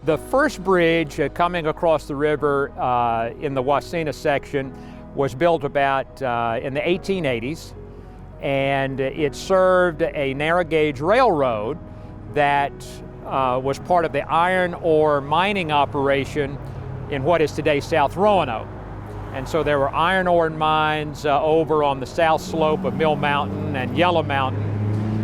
The first bridge coming across the river in the Wasena section was built about in the 1880s, and it served a narrow gauge railroad that was part of the iron ore mining operation in what is today South Roanoke. And so there were iron ore mines over on the south slope of Mill Mountain and Yellow Mountain.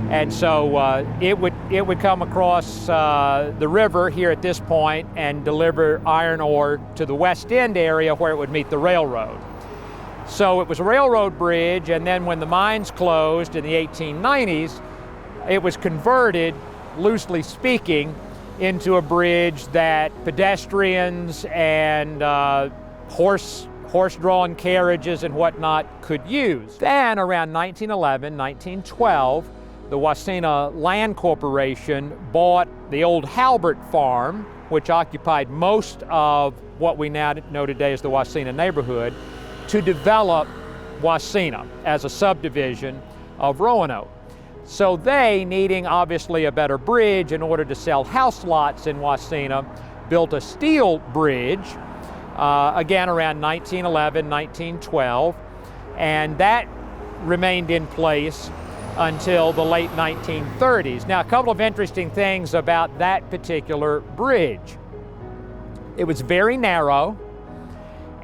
And so it would come across the river here at this point and deliver iron ore to the West End area where it would meet the railroad. So it was a railroad bridge, and then when the mines closed in the 1890s, it was converted, loosely speaking, into a bridge that pedestrians and horse-drawn carriages and whatnot could use. Then around 1911, 1912, the Wasena Land Corporation bought the old Halbert Farm, which occupied most of what we now know today as the Wasena neighborhood, to develop Wasena as a subdivision of Roanoke. So they, needing obviously a better bridge in order to sell house lots in Wasena, built a steel bridge, again around 1911, 1912, and that remained in place until the late 1930s. Now, a couple of interesting things about that particular bridge. It was very narrow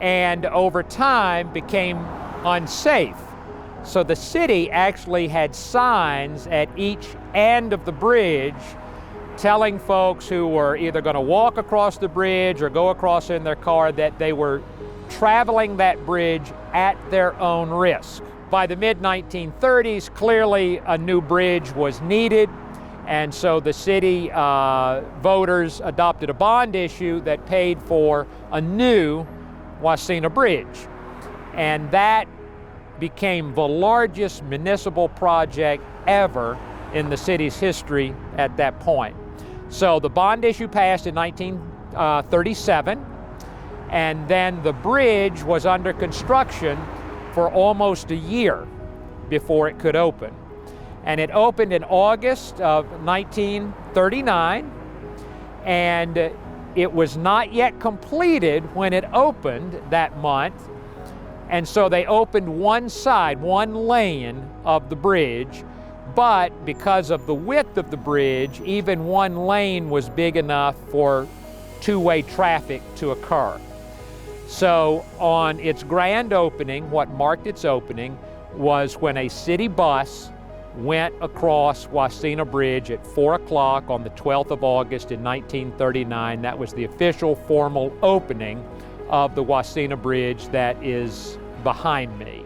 and over time became unsafe. So the city actually had signs at each end of the bridge telling folks who were either going to walk across the bridge or go across in their car that they were traveling that bridge at their own risk. By the mid-1930s, clearly a new bridge was needed, and so the city voters adopted a bond issue that paid for a new Wasena Bridge. And that became the largest municipal project ever in the city's history at that point. So the bond issue passed in 1937, and then the bridge was under construction for almost a year before it could open. And it opened in August of 1939, and it was not yet completed when it opened that month. And so they opened one side, one lane of the bridge, but because of the width of the bridge, even one lane was big enough for two-way traffic to occur. So on its grand opening, what marked its opening was when a city bus went across Wasena Bridge at 4 o'clock on the 12th of August in 1939. That was the official formal opening of the Wasena Bridge that is behind me.